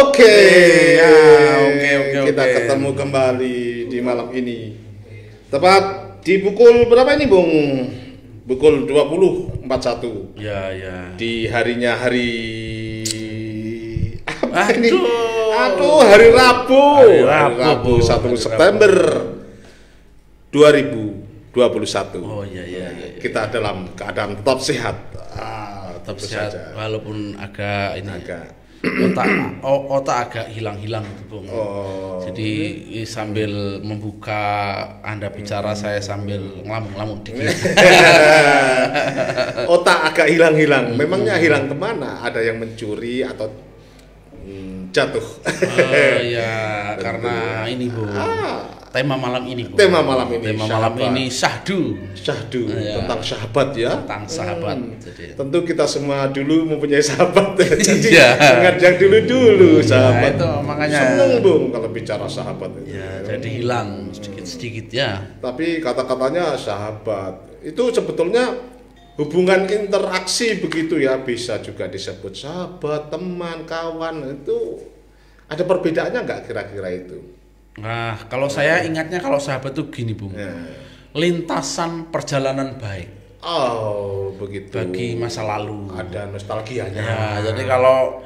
Oke, Ya, oke. kita ketemu kembali di malam ini. Tepat di pukul berapa ini, Bung? Pukul 20.41. Ya. Di harinya hari apa ini? Aduh, Hari Rabu. Hari Rabu, 1 hari September 2021. Oh iya. Kita dalam keadaan tetap sehat. Tetap tentu sehat saja. walaupun agak ini Agak. otak agak hilang-hilang gitu, Bung. Oh. Jadi sambil membuka Anda bicara saya sambil ngelamun-ngelamun dikit. Otak agak hilang-hilang. Memangnya hilang kemana? Ada yang mencuri atau jatuh? Oh iya, karena ini, Bu. Tema malam ini, Bu. Tema malam ini, Tema malam sahabat. ini syahdu. Syahdu Ya. tentang sahabat ya. Tentang sahabat. Jadi Tentu kita semua dulu mempunyai sahabat. Jadi Iya. ingat yang dulu-dulu sahabat. itu makanya. Seneng, Bung, kalau bicara sahabat itu. Ya, jadi hilang sedikit-sedikit ya. Tapi kata-katanya sahabat itu sebetulnya hubungan interaksi begitu ya, bisa juga disebut sahabat, teman, kawan. Itu ada perbedaannya nggak kira-kira itu? Nah, kalau saya ingatnya kalau sahabat tuh gini, Bung. Ya. Lintasan perjalanan baik Oh, begitu. bagi masa lalu. Ada nostalgianya. Ya, jadi kalau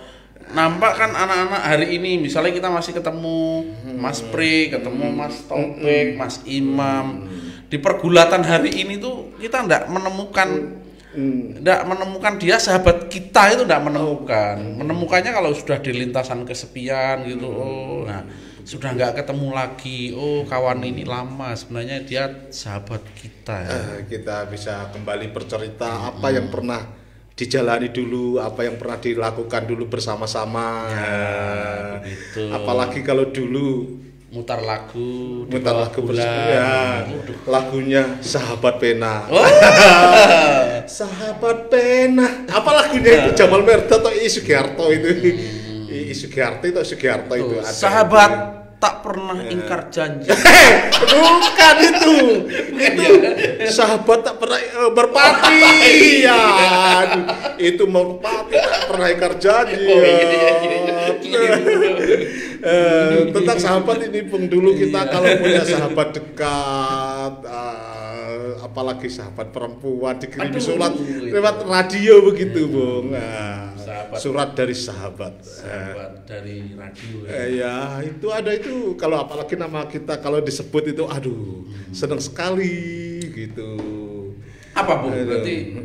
nampak kan anak-anak hari ini misalnya kita masih ketemu Mas Pri, ketemu Mas Topik, Mas Imam. Di pergulatan hari ini tuh kita enggak menemukan dia sahabat kita, itu enggak menemukan. Menemukannya kalau sudah di lintasan kesepian gitu. Oh, nah, sudah nggak ketemu lagi. Oh, kawan ini lama, sebenarnya dia sahabat kita ya. Kita bisa kembali bercerita apa yang pernah dijalani dulu, apa yang pernah dilakukan dulu bersama-sama. Begitu. Apalagi kalau dulu Mutar lagu di mutar bawah lagu bulan. bersama, ya, Waduh. lagunya Sahabat Pena. Oh. Sahabat Pena. Apa lagunya itu? Jamal Mirdad atau I Sugiarto itu? I Sugiarto itu Sugiarto itu. Ada Sahabat itu. tak pernah ingkar janji. Bukan itu sahabat tak pernah berpati ya, itu merpati tak pernah ingkar janji. Oh, iya. Tentang sahabat ini, Bung, dulu kita kalau punya sahabat dekat, apalagi sahabat perempuan, dikirimi surat lewat radio begitu, Bung. Surat dari sahabat Dari radio. ya itu ada itu, kalau apalagi nama kita kalau disebut itu senang sekali gitu. Apa, Bu? Berarti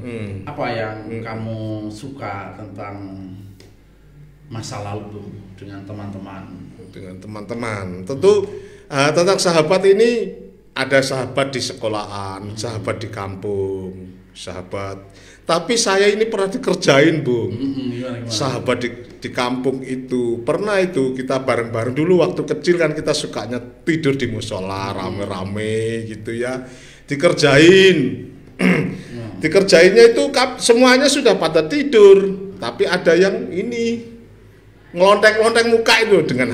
apa yang kamu suka tentang masa lalu dengan teman-teman? Dengan teman-teman tentu tentang sahabat ini, ada sahabat di sekolahan, sahabat di kampung, sahabat. Tapi saya ini pernah dikerjain, Bung. Gimana? Sahabat di kampung itu pernah itu kita bareng-bareng dulu waktu kecil kan, kita sukanya tidur di musola rame-rame gitu ya, dikerjain. Dikerjainnya itu semuanya sudah pada tidur, tapi ada yang ini ngelontek-ngelontek muka itu dengan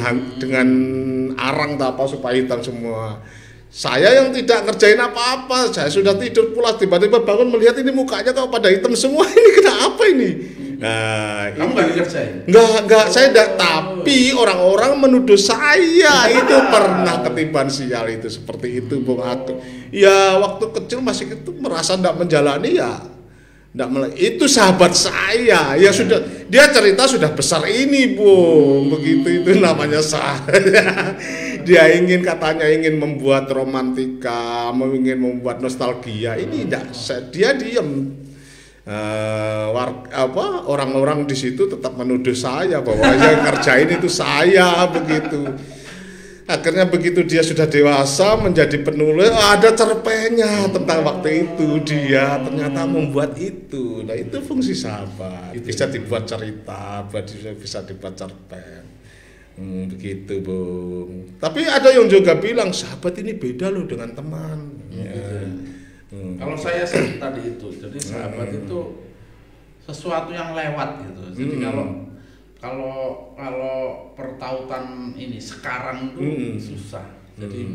arang tak apa supaya hitam semua. Saya yang tidak ngerjain apa-apa, saya sudah tidur pulas, tiba-tiba bangun melihat ini mukanya kok pada hitam semua. Ini kenapa ini? Nah, Kamu nggak dikerjain? Enggak, saya tidak. Tapi orang-orang menuduh saya itu pernah ketiban sial itu, seperti itu, Bung. Aku ya waktu kecil masih itu merasa tidak menjalani ya. Itu sahabat saya. Ya sudah, dia cerita sudah besar ini, Bung. Begitu, itu namanya saya. Dia katanya ingin membuat romantika, ingin membuat nostalgia. Ini tidak, dia diam. Orang-orang di situ tetap menuduh saya bahwa yang ngerjain itu saya begitu. Akhirnya begitu dia sudah dewasa menjadi penulis, ada cerpennya tentang waktu itu, dia ternyata membuat itu. Nah, itu fungsi sahabat. Bisa dibuat cerita, bisa dibuat cerpen. Begitu, Bung. Tapi ada yang juga bilang sahabat ini beda loh dengan teman. Kalau saya sih tadi itu, jadi sahabat itu sesuatu yang lewat gitu. Jadi kalau pertautan ini sekarang itu susah. Jadi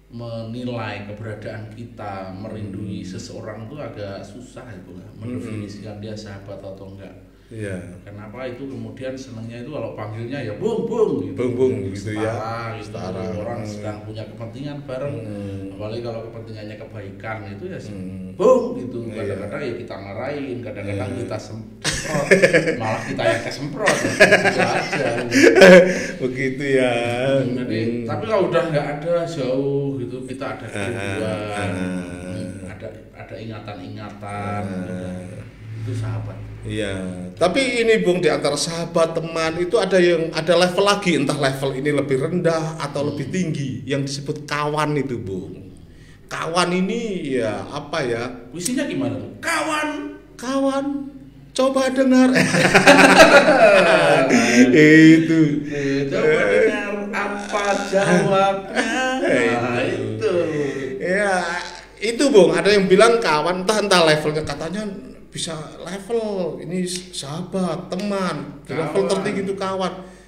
menilai keberadaan kita, merindui seseorang itu agak susah itu, mendefinisikan dia sahabat atau enggak. Iya. Kenapa itu kemudian senangnya itu kalau panggilnya ya bung gitu. Bung gitu setara, ya. gitu. Setara. Orang sedang punya kepentingan bareng. Apalagi kalau kepentingannya kebaikan itu ya bung gitu. Kadang-kadang ya kita ngarahin, kadang-kadang kita semprot, malah kita yang kesemprot. Gitu aja. Begitu ya. Jadi, tapi kalau udah nggak ada jauh gitu, kita ada kerinduan, ada ingatan-ingatan, itu sahabat. Iya, tapi ini Bung, di antara sahabat teman itu ada level lagi, entah level ini lebih rendah atau lebih tinggi yang disebut kawan itu Bung. Kawan ini ya apa ya? Isinya gimana tuh? Kawan, coba dengar. Itu. Coba dengar apa jawabnya. Nah, itu. Ya, itu Bung. Ada yang bilang kawan, entah levelnya, katanya bisa level ini sahabat, teman, level tertinggi itu kawan.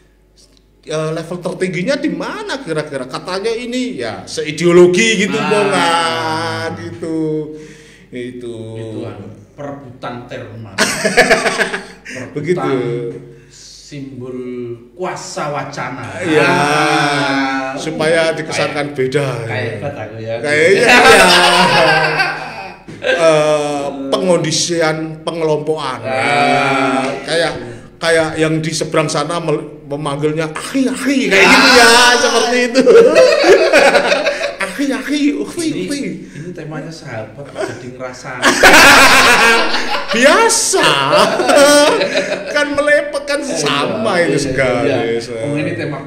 Level tertingginya di mana kira-kira? Katanya ini ya seideologi gitu Bung, gitu. Itu perebutan terma. Begitu. Simbol kuasa wacana. Ya. Supaya dikesankan beda. Kayak aku ya. Kayaknya ya. Pengondisian pengelompokan. Kayak yang di seberang sana memanggilnya akhi kayak gitu ya, seperti itu. Akhi. Ini temanya sahabat jadi ngerasa biasa. Kan melepaskan sama itu sekali. Ini tema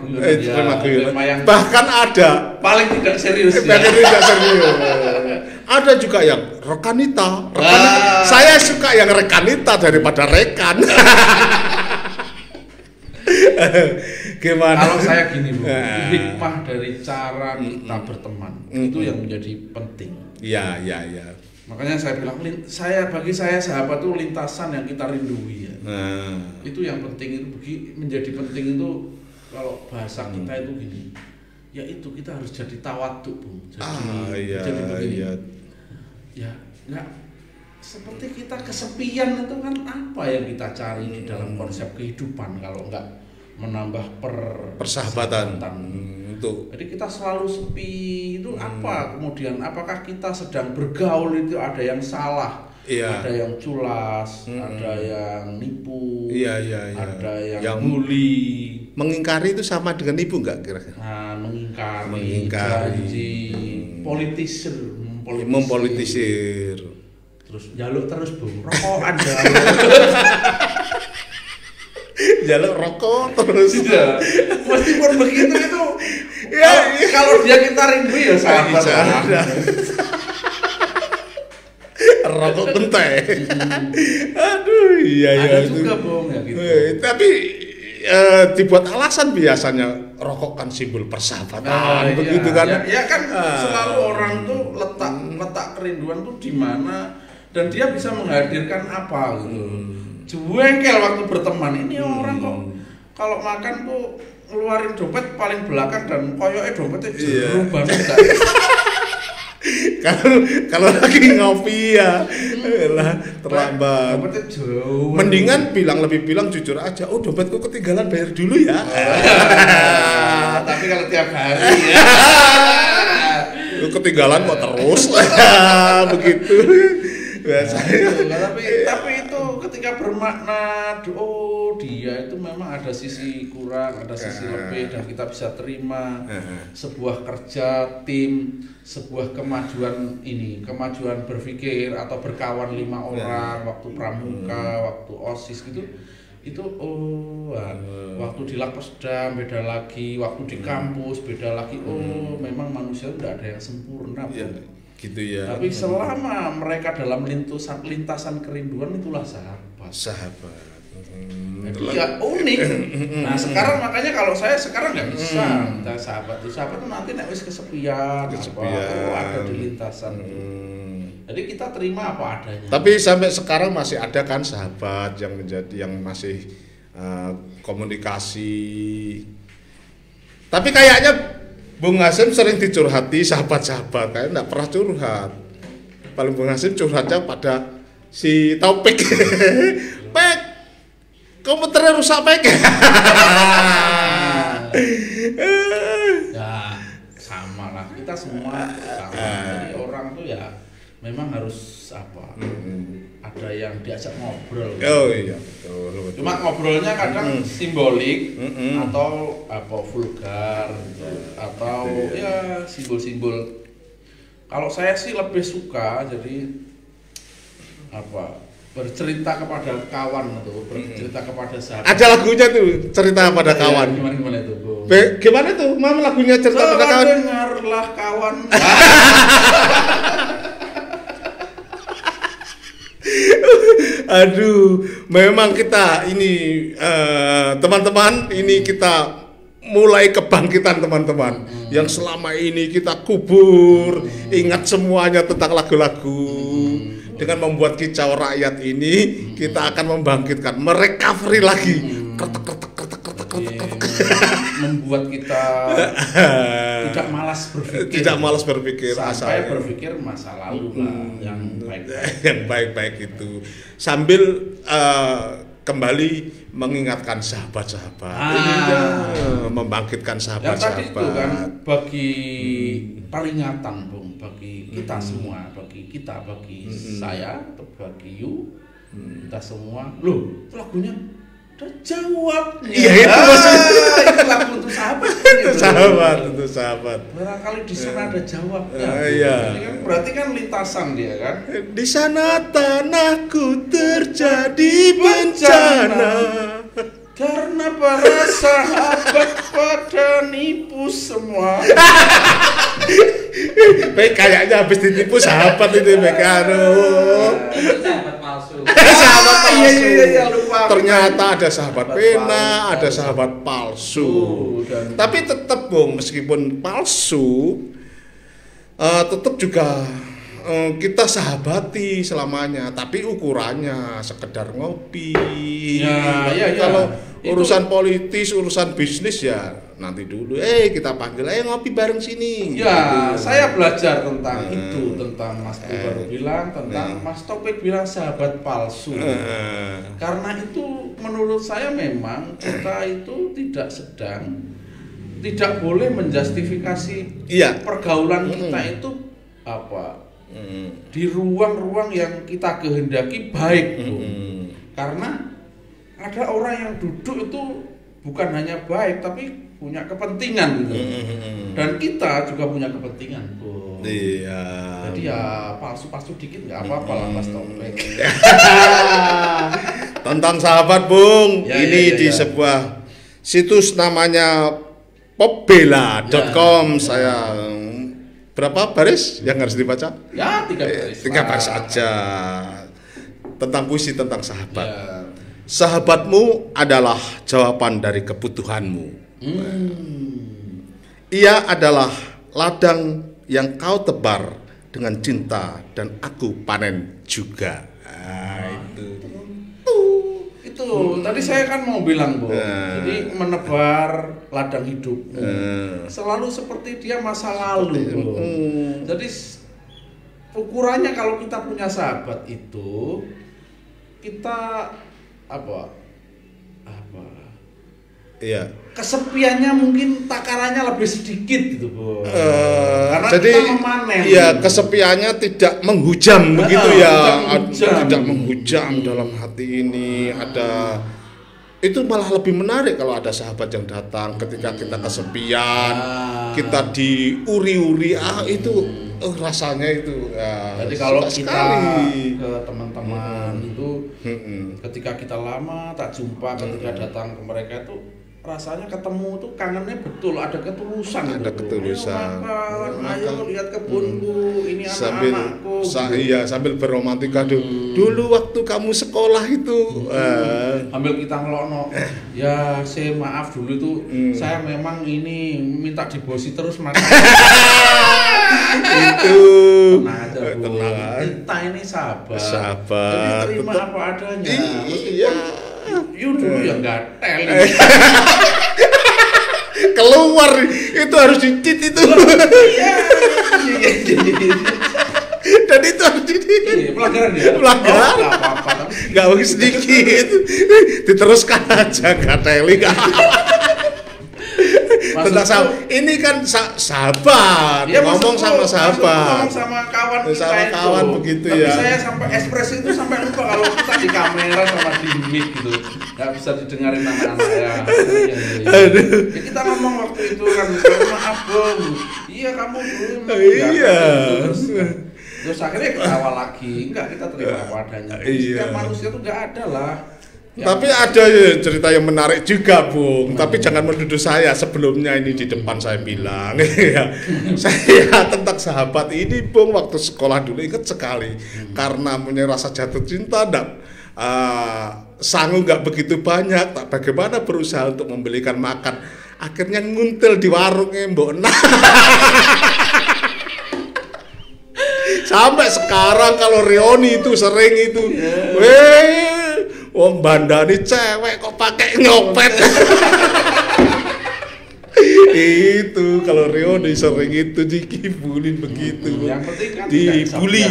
guyon. Bahkan ada paling tidak serius. Ada juga yang rekanita. Saya suka yang rekanita daripada rekan. Gimana? Kalau saya gini Bu, hikmah dari cara kita berteman itu yang menjadi penting. Iya. Makanya saya bilang bagi saya sahabat itu lintasan yang kita rindui ya. Itu yang penting, itu menjadi penting itu kalau bahasa kita itu gini. Ya itu kita harus jadi tawaduk Bu. Jadi begini. Ya, enggak seperti kita kesepian itu kan apa yang kita cari di dalam konsep kehidupan kalau enggak menambah persahabatan. Jadi kita selalu sepi itu apa? Kemudian apakah kita sedang bergaul itu ada yang salah, ada yang culas, ada yang nipu, ada yang bully. Mengingkari itu sama dengan nipu enggak kira-kira? Nah, mengingkari. Janji, mempolitisir. Terus jaluk terus Bung, rokokan jaluk rokok terus. Meskipun begitu itu kalau dia kita rindu ya sahabat. Rokok genteng. Aduh, iya ada juga Bung ya gitu. Tapi dibuat alasan biasanya rokok kan simbol persahabatan, begitu kan? Ya kan selalu orang tuh letak kerinduan tuh di mana dan dia bisa menghadirkan apa gitu. Jengkel waktu berteman ini orang kok kalau makan tuh ngeluarin dompet paling belakang dan koyoknya dompetnya jauh banget. Kalau lagi ngopi ya lah terlambat. Dompetnya jauh. Mendingan lebih bilang jujur aja. Oh, dompetku ketinggalan, bayar dulu ya. Tapi kalau tiap hari ya. Lu ketinggalan kok terus. Begitu. Biasanya. Tapi itu ketika bermakna, dia itu memang ada sisi kurang, ada sisi lebih dan kita bisa terima. Sebuah kerja tim, sebuah kemajuan berpikir atau berkawan 5 orang waktu pramuka, waktu OSIS gitu. Itu waktu di Lakpesdam beda lagi, waktu di kampus beda lagi. Memang manusia tidak ada yang sempurna. Gitu ya. Tapi selama mereka dalam lintasan kerinduan itulah sahabat. Jadi ya unik. Nah sekarang makanya kalau saya sekarang nggak bisa sahabat itu nanti nek wis kesepian. Ada di lintasan. Jadi kita terima apa adanya. Tapi sampai sekarang masih ada kan sahabat yang masih komunikasi. Tapi kayaknya Bung Hasim sering dicurhati sahabat-sahabat, kayaknya enggak pernah curhat. Paling Bung Hasim curhatnya pada si Taufik. Pek, komputernya rusak pak. Ya sama lah, kita semua sama. Jadi orang tuh ya memang harus apa? Ada yang diajak ngobrol. Oh iya betul. Cuma ngobrolnya kadang simbolik atau apa vulgar gitu. Atau ya simbol-simbol. Kalau saya sih lebih suka jadi apa? Bercerita kepada kawan atau bercerita kepada sahabat. Ada lagunya tuh, cerita pada kawan. Gimana itu, Bu? Gimana tuh? Mama lagunya cerita pada kawan. Dengarlah kawan. Aduh, memang kita ini teman-teman, ini kita mulai kebangkitan teman-teman yang selama ini kita kubur, ingat semuanya tentang lagu-lagu. Dengan membuat kicau rakyat ini, kita akan membangkitkan, merecovery lagi. Membuat kita tidak malas berpikir. Tidak malas berpikir. Sampai berpikir masa lalu lah yang baik-baik. Yang baik-baik itu. Sambil kembali mengingatkan sahabat-sahabat. Membangkitkan sahabat-sahabat. Yang tadi itu kan bagi peringatan, Bung, bagi kita semua, bagi kita, bagi saya, bagi you, kita semua. Loh, itu lagunya udah jawabnya. Iya itu maksudnya. Itu lagu untuk sahabat. Gitu. Sahabat untuk sahabat. Barangkali di sana ada jawabnya. Iya. Kan, berarti kan lintasan dia kan. Di sana tanahku terjadi bencana. Karena para sahabat pada nipu semua. Baik kayaknya habis ditipu sahabat itu Mekano. Sahabat palsu. Sahabat palsu. Iya, lupa. Ternyata ada sahabat pena, ada sahabat palsu. Tapi tetap Bung, meskipun palsu, tetap juga kita sahabati selamanya, tapi ukurannya sekedar ngopi. Ya. Kalau urusan politis, urusan bisnis ya nanti dulu. Kita panggil, ngopi bareng sini. Ya, gitu. Saya belajar tentang itu, tentang Mas baru bilang, tentang Mas Topik bilang sahabat palsu. Karena itu menurut saya memang kita itu tidak boleh menjustifikasi pergaulan kita itu apa? Di ruang-ruang yang kita kehendaki baik, karena ada orang yang duduk itu bukan hanya baik tapi punya kepentingan gitu. Dan kita juga punya kepentingan, Bu. Iya. Jadi ya palsu-palsu dikit nggak apa-apa lah Mas Topik. Tentang sahabat Bung, ini di ya. sebuah situs namanya popbella.com. Saya berapa baris yang harus dibaca? Ya, 3 baris. 3 baris saja. Tentang puisi tentang sahabat. Ya. Sahabatmu adalah jawaban dari kebutuhanmu. Ia adalah ladang yang kau tebar dengan cinta dan aku panen juga. Itu tadi saya kan mau bilang, Bu. Jadi menebar ladang hidup. Selalu seperti dia masa lalu, Bu. Jadi ukurannya kalau kita punya sahabat itu kita apa? Iya. Kesepiannya mungkin takarannya lebih sedikit gitu, Bu. Karena jadi, kita memanen. Iya, kesepiannya tidak menghujam begitu ya. Tidak menghujam. menghujam dalam hati ini. Ada itu malah lebih menarik kalau ada sahabat yang datang ketika kita kesepian, kita diuri-uri, itu rasanya itu. Jadi kalau kita sekali ke teman-teman itu, ketika kita lama tak jumpa, ketika datang ke mereka itu rasanya ketemu tuh kangennya betul, ada ketulusan. Ada ketulusan. Ayo lihat kebunku, ini anak-anakku. Sambil berromantika dulu waktu kamu sekolah itu. Sambil kita ngelokno. Ya, saya maaf dulu tuh, saya memang ini minta dibosi terus makanya. Itu. Tenang aja, kita ini sahabat. Sahabat. Jadi terima apa adanya. Iya. Yuk dulu ya nggak tel. Keluar itu harus dicit itu. Iya. Dan itu harus Pelanggaran ya? Pelanggaran. Nggak apa-apa, tapi nggak mungkin sedikit. Diteruskan aja nggak teli nggak. Tentang sahabat. Ini kan sahabat. Ya, ngomong sama sahabat. Ngomong sama kawan kita sama kawan itu. begitu tapi ya. Saya sampai ekspresi itu sampai lupa kalau kita di kamera sama di mic gitu. Nggak bisa didengarin anak-anak ya. Ya kita ngomong waktu itu kan, maaf Bung. Iya kamu dulu. Iya. Terus akhirnya ketawa lagi. Enggak, kita terima apa adanya. Setiap manusia tuh nggak ada lah. Tapi ada ya cerita yang menarik juga, Bung. Tapi jangan menuduh saya, sebelumnya ini di depan saya bilang ya. Saya tentang sahabat ini, Bung, waktu sekolah dulu ingat sekali. Karena punya rasa jatuh cinta dan sangu nggak begitu banyak, tak bagaimana berusaha untuk membelikan makan. Akhirnya nguntil di warungnya Mbok Nah. Sampai sekarang kalau reuni itu sering itu. Wong bandani cewek kok pakai nyopet. Itu kalau reuni sering itu dikibulin begitu. Yang penting kan dibully.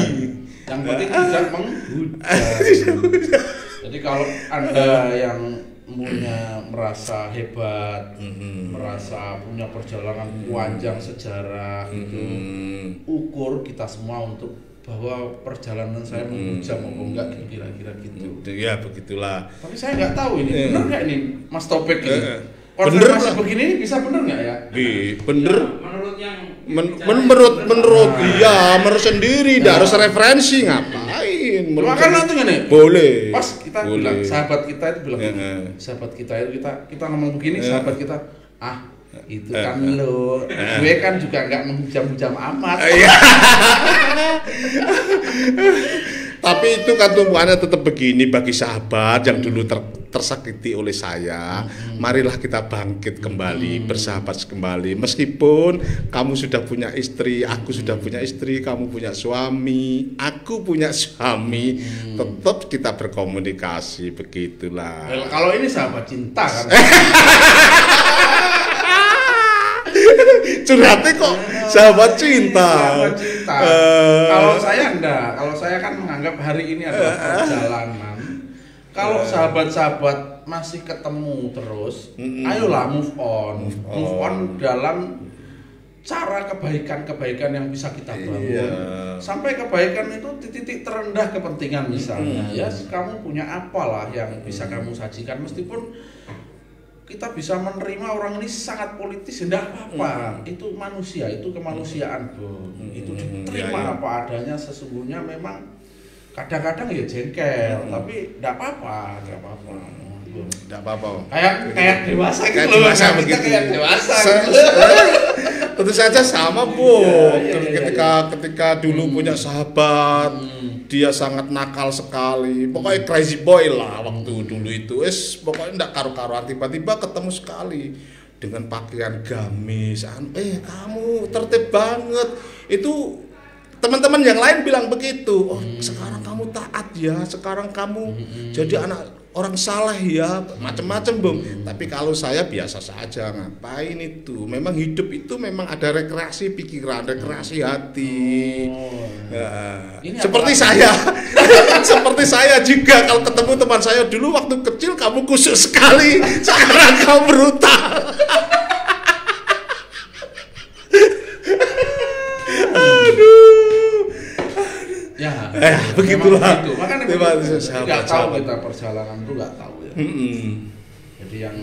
Yang penting tidak menghujat. Jadi kalau Anda yang merasa hebat, merasa punya perjalanan panjang sejarah gitu, ukur kita semua untuk bahwa perjalanan saya menghujam apa enggak kira-kira gitu. Ya begitulah. Tapi saya nggak tahu ini benar nggak ini Mas Topik ini. Konfirmasi begini ini bisa benar nggak ya? Bener. Ya, menurut iya, menurut sendiri, tidak harus referensi ngapain? Makan nanti nggak nih? Boleh. Pas kita bilang sahabat kita itu bilang, sahabat kita itu kita ngomong begini, sahabat kita itu kan lo, gue kan juga nggak menghujam-hujam amat. Tapi itu kan tumpuannya tetap begini bagi sahabat yang dulu tersakiti oleh saya. Marilah kita bangkit kembali, bersahabat kembali. Meskipun kamu sudah punya istri, aku sudah punya istri, kamu punya suami, aku punya suami, tetap kita berkomunikasi, begitulah. Kalau ini sahabat cinta kan. Curhatnya kok sahabat cinta. Sahabat cinta. Kalau saya enggak. Kalau saya kan menganggap hari ini adalah perjalanan. Kalau sahabat-sahabat masih ketemu terus, ayolah move on. Move on dalam cara kebaikan-kebaikan yang bisa kita bangun. Sampai kebaikan itu titik terendah kepentingan misalnya. Ya, kamu punya apalah yang bisa kamu sajikan meskipun kita bisa menerima orang ini sangat politis, tidak apa-apa. Itu manusia, itu kemanusiaan, Bro. Itu diterima apa adanya. Sesungguhnya memang kadang-kadang ya jengkel, tapi tidak apa-apa, tidak apa-apa. Tidak apa-apa. Kayak dewasa gitu loh. Dewasa begitu. Kayak dewasa. Tentu saja sama, Bu. Ketika dulu punya sahabat, dia sangat nakal sekali. Pokoknya crazy boy lah waktu dulu itu. Pokoknya enggak karu-karuan, tiba-tiba ketemu sekali dengan pakaian gamis. Kamu tertib banget. Itu teman-teman yang lain bilang begitu. Oh, sekarang kamu taat ya. Sekarang kamu jadi anak orang saleh ya, macam-macam, Bung. Tapi kalau saya biasa saja, ngapain itu? Memang hidup itu memang ada rekreasi pikiran, rekreasi hati. Seperti saya, seperti saya juga kalau ketemu teman saya dulu waktu kecil kamu kusuk sekali, sekarang kamu brutal. Ya, begitulah. Begitu. Makanya nggak tahu kita perjalanan itu nggak tahu ya. Jadi yang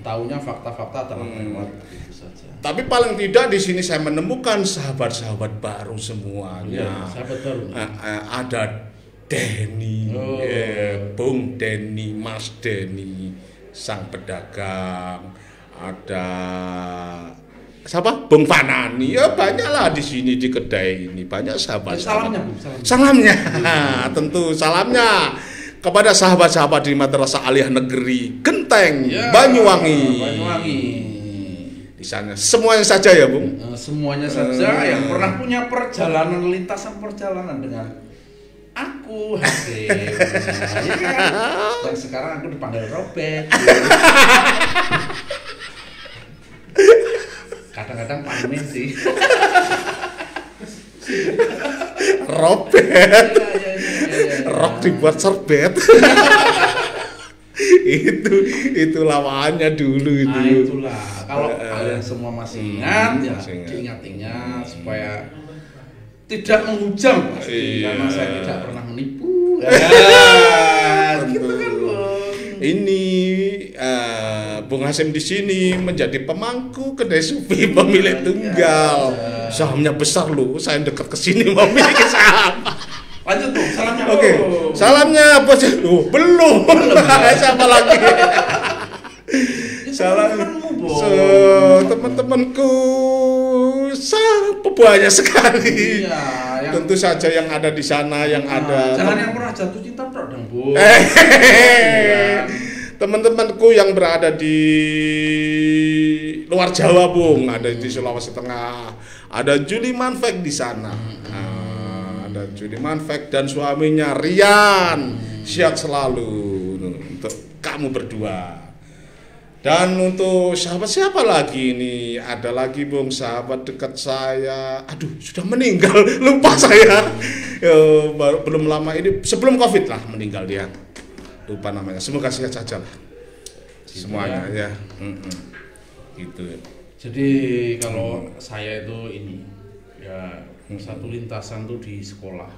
tahunya fakta-fakta terlewat gitu saja. Tapi paling tidak di sini saya menemukan sahabat-sahabat baru semuanya. Sahabat baru. Ada Denny, Bung Denny, Mas Denny, sang pedagang. Ada siapa? Bung Fanani. Ya banyaklah di sini di kedai ini, banyak sahabat. Salamnya. Tentu salamnya kepada sahabat-sahabat di Madrasah Aliyah Negeri Genteng, Banyuwangi. Di sana semuanya saja ya, Bung. Semuanya saja yang pernah punya perjalanan perjalanan dengan aku, Hakim. Ya kan? Dan sekarang aku dipanggil Robert. kadang-kadang panik sih. serobet. Rok dibuat serbet. itu lawannya dulu itu. Nah itulah, kalau kalian semua masih ingat ya diingat-ingat supaya tidak menghujam pasti, karena saya tidak pernah menipu. Gitu kan Bung. Ini Bung Hasim di sini menjadi pemangku kedai supi pemilik tunggal. Sahamnya besar loh, saya dekat ke sini memiliki saham. Lanjut Bung, salamnya. Oke, salamnya apa sih? Belum. Siapa lagi? Salam teman-temanku banyak sekali. Iya, tentu saja yang ada di sana, yang ada. Jangan yang pernah jatuh cinta dong, Bu. Teman-temanku yang berada di luar Jawa, Bung, ada di Sulawesi Tengah. Ada Juli Manfek di sana. Ada Juli Manfek dan suaminya Rian. Sehat selalu untuk kamu berdua. Dan untuk siapa lagi ini? Ada lagi Bung, sahabat dekat saya. Aduh, sudah meninggal. Lupa saya. Belum lama ini, sebelum Covid lah meninggal dia. Lupa namanya. Semoga sehat saja lah. Semuanya ya. Gitu. Jadi kalau saya itu ini ya satu lintasan tuh di sekolah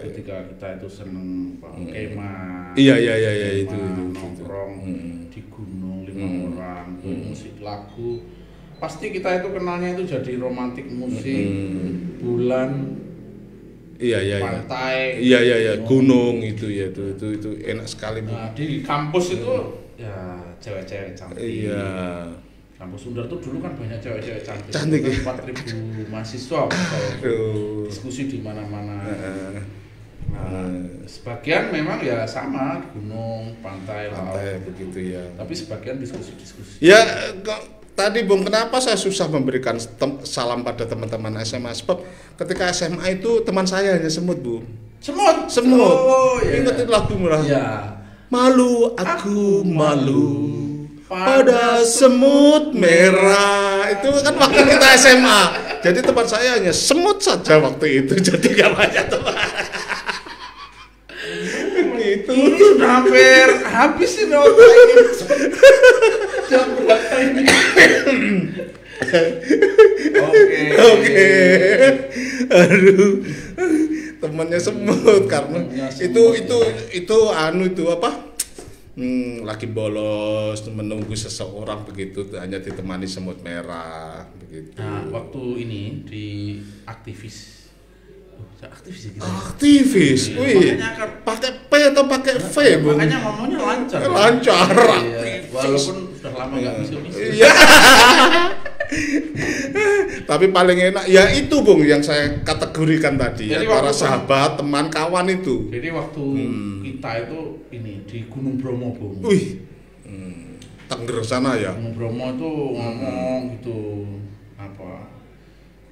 ketika kita itu seneng kemah. Iya itu nongkrong di gunung 5 orang, musik lagu. Pasti kita itu kenalnya itu jadi romantik musik, bulan. Iya. Pantai. Iya, gunung itu ya itu enak sekali. Nah, di kampus itu ya cewek-cewek cantik. Iya. Kampus Sundar tuh dulu kan banyak cewek-cewek cantik. 4.000 mahasiswa. Diskusi di mana-mana. Sebagian memang ya sama gunung, pantai begitu ya. Tapi sebagian diskusi. Ya, tadi Bung, kenapa saya susah memberikan salam pada teman-teman SMA? Sebab ketika SMA itu teman saya hanya semut, Bu. Semut. Oh, iya. Ingat lagu murah. Ya. Malu aku malu pada semut merah. Itu kan waktu kita SMA. Jadi teman saya hanya semut saja waktu itu. Jadi gak banyak teman. Gitu. Ini sudah hampir habis ini waktu ini. Jam berapa ini? Oke. Aduh. Temannya semut karena itu apa? Lagi bolos menunggu seseorang begitu, hanya ditemani semut merah begitu. Nah, waktu ini di aktivis ya kita. Aktivis, wih, pakai P atau pakai V, Bung? Makanya ngomongnya lancar. Lancar. Iya, walaupun sudah lama nggak misi-misi. Iya. Tapi paling enak ya itu, Bung, yang saya kategorikan tadi. Jadi ya, para sahabat, teman, kawan itu. Jadi waktu kita itu ini di Gunung Bromo, Bung. Wih, Tengger sana ya. Gunung Bromo itu ngomong gitu apa?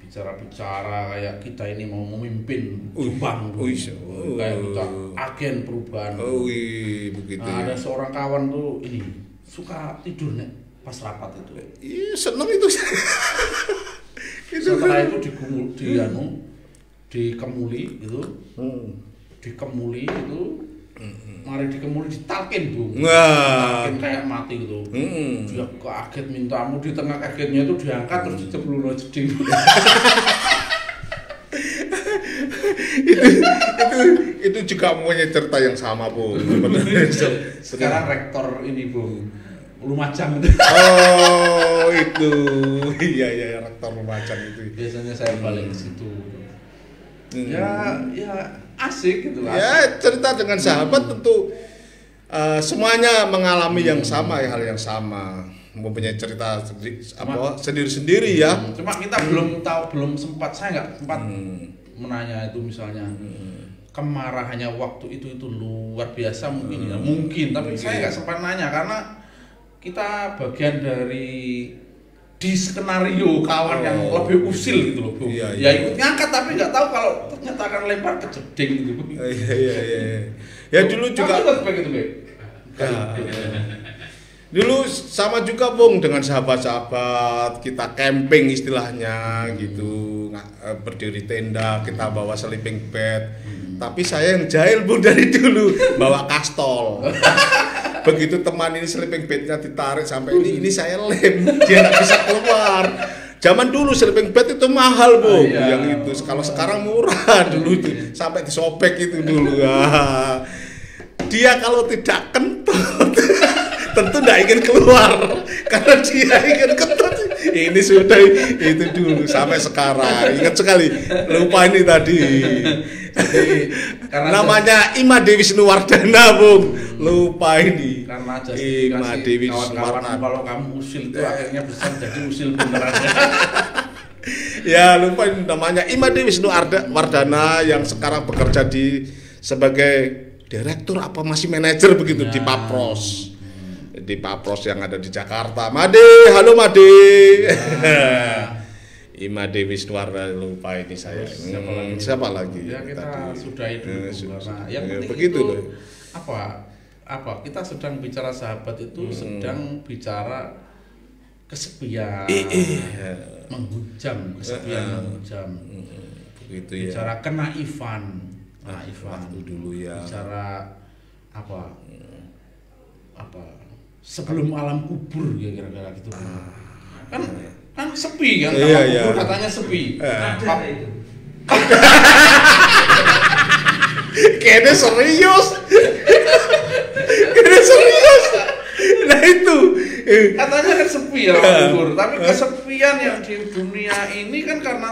Bicara-bicara kayak kita ini mau memimpin Jombang, kayak kita agen perubahan. Begitu. Nah, ada seorang kawan tuh ini suka tidur nih pas rapat itu. Iya, seneng itu. Setelah itu dikemuli gitu. Dikemuli itu. Mari dikemuli ditalkin, Bung. Ditalkin kayak mati gitu. Dia kaget minta ampun, di tengah kagetnya itu diangkat terus diceplur jeding. itu juga punya cerita yang sama, Bung. Sekarang rektor ini, Bung. Lumajang itu. Oh, itu. Iya, rektor Lumajang itu. Biasanya saya balik ke situ. Ya asik gitu. Ya, cerita dengan sahabat tentu semuanya mengalami yang sama, hal yang sama, mempunyai cerita sendiri-sendiri ya. Cuma kita belum sempat, saya nggak sempat menanya itu misalnya kemarahannya waktu itu luar biasa mungkin ya, mungkin. Saya nggak sempat nanya karena kita bagian dari di skenario kawan yang lebih usil gitu loh, Bung. Iya. Ikut ngangkat tapi nggak tahu kalau ternyata akan lempar ke jeding gitu. Iya. Ya dulu juga begitu, dulu sama juga, Bung, dengan sahabat-sahabat kita camping istilahnya gitu, berdiri tenda, kita bawa sleeping bag. Tapi saya yang jahil Bu dari dulu bawa kastol. Begitu teman ini sleeping bednya ditarik sampai ini saya lem, dia nggak bisa keluar. Zaman dulu sleeping bed itu mahal Bu, yang itu. Kalau sekarang murah dulu itu, sampai disobek itu dulu. Dia kalau tidak kentut, tentu tidak ingin keluar karena dia ingin kentut. Ini sudah itu dulu sampai sekarang. Ingat sekali, lupa ini tadi. Jadi, namanya Ima Dewi Wisnuwardana Bung, lupa ini. Karena Ima Dewi kawan-kawan kalau kamu usil itu akhirnya besar jadi usil beneran. Ya lupa ini namanya Ima Dewi Wisnuwardana yang sekarang bekerja sebagai direktur apa masih manajer begitu di Papros. Di Papros yang ada di Jakarta. Made, halo Made. Ima Dewi Wisnuwardana, lupa ini saya. Siapa lagi? Ya kita sudahi dulu. Karena yang penting begitu itu loh. apa kita sedang bicara sahabat itu sedang bicara kesepian, menghujam kesepian, menghujam. Begitu ya. Bicara kenaifan, waktu dulu ya. Bicara apa sebelum alam kubur ya kira-kira gitu. Kan sepi kan, kubur katanya sepi. Ada itu. Kayaknya serius. Kayaknya serius. Nah itu katanya kan sepi ya kubur, tapi kesepian yang di dunia ini kan karena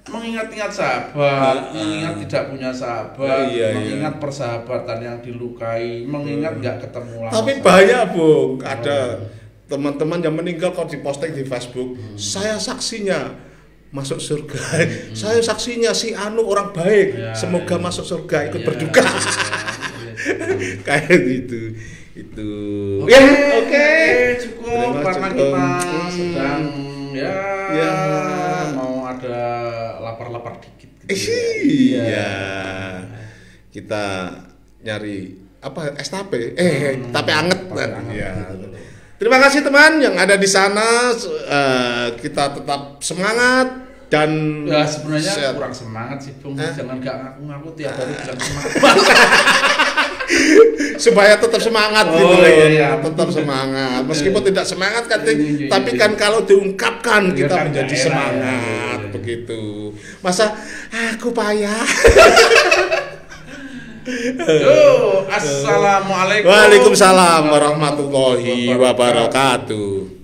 mengingat-ingat sahabat, mengingat tidak punya sahabat, mengingat persahabatan yang dilukai, mengingat nggak ketemu lama. Tapi banyak Bung, ada teman-teman yang meninggal kalau diposting di Facebook, saya saksinya masuk surga, saya saksinya si Anu orang baik, semoga masuk surga ikut berduka. Kayak gitu. Itu. Oke. Cukup karena kita sedang mau ada lapar-lapar dikit gitu. Iya. Kita nyari apa es tape? Tape anget. Iya. Terima kasih teman yang ada di sana. Kita tetap semangat dan sebenarnya kurang semangat sih Bung. Jangan gak ngaku-ngaku tiap hari bilang semangat. Supaya tetap semangat gitu tetap semangat meskipun tidak semangat kan tapi kan kalau diungkapkan kita menjadi semangat begitu. Masa aku payah. Assalamualaikum. Waalaikumsalam warahmatullahi wabarakatuh.